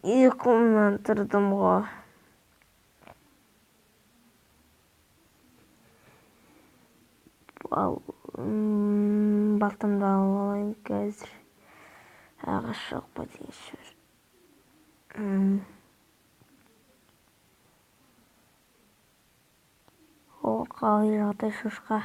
Uykumdan тұрдым ғой. Балтамды алып алайын қазір. Ағаш жоқ па деген шығар. О, қалай жағдай шошқа.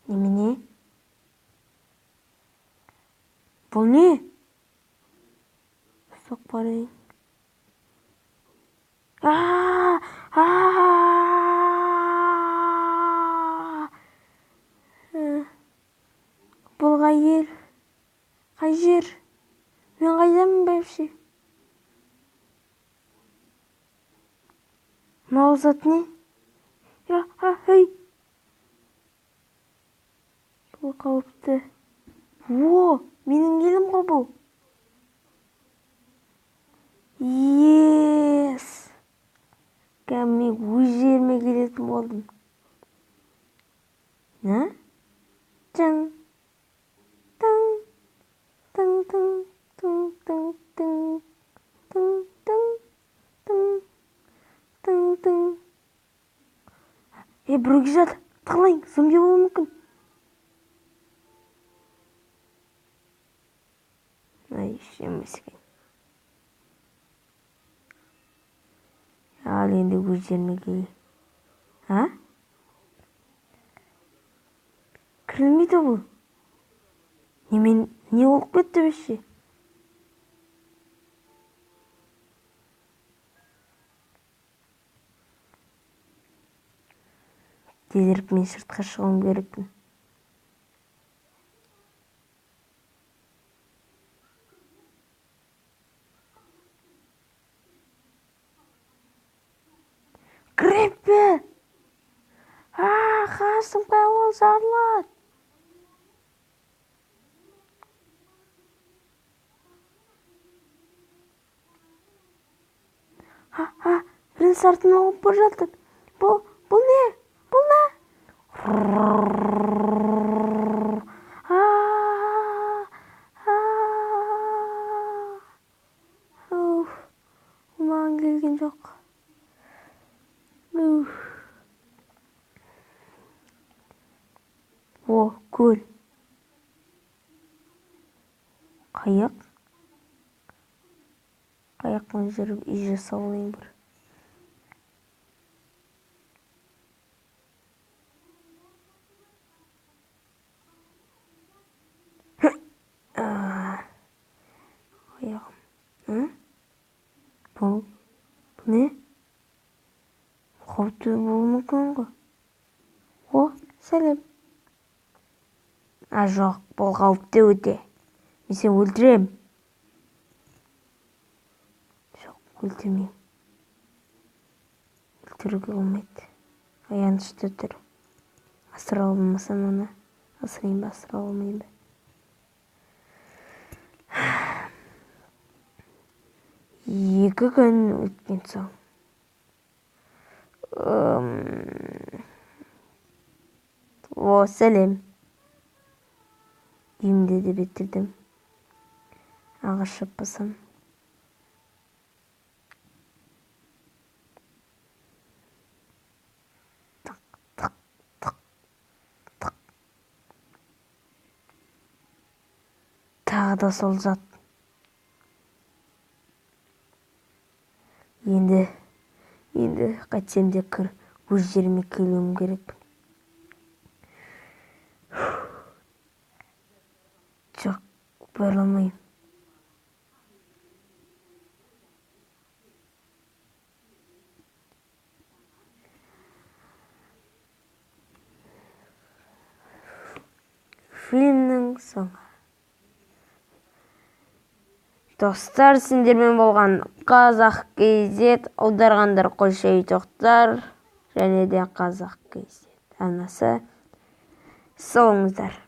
Немене? Бұл не? Соқ барайын. Бұл қай ел? Қай жер? Мен қайдамын бәпше? Мынау зат не? Ей! Бұл қауіпті. Менің елім ғой бұл. Ес! Кәмі өз жеріме келетін болдым. Жан! Тың! Тың! Тың! Тың! Тың! Тың! Тың! Тың! Тың! Тың! Тың! Біреу жатыр. Тығылайын, зомби болуы мүмкін. Емес екен. Ал енді өз жеріме келейін. Кірілмейді бұл. Не болып кетті бәше? Дедіріп мен сыртқа шығуым керекпін. Креппе! Қасым қайыл жарылады. Бірін сартын алып бар жатыр. Бұл не? Бұл не? Маған келген жоқ. Көл. Қайық. Қайықпен жүріп үй жасап алайын бір. Аяғым. Бұл не? Қауіпті болуы мүмкін ғой. Сәлем. Жоқ, бұл қауіпті өте. Мен сені өлтірем. Жоқ, өлтірмеймін. Өлтіруге болмайды. Аянышты түр. Асыра алмасам оны. Асырайын ба, асыра алмайын ба. Екі күн өткен соң. Сәлем. Үйімде де бітірдім. Ағаш шаппасам. Тағы да сол зат. Енді қайтсем де өз жеріме келуім керек. Жоқ, бара алмайым. Фильмнің соңы. Достар, сендермен болған Қазақ KZ, аударғандар Қойшай Тоқтар және де Қазақ KZ арнасы. Сау болыңыздар.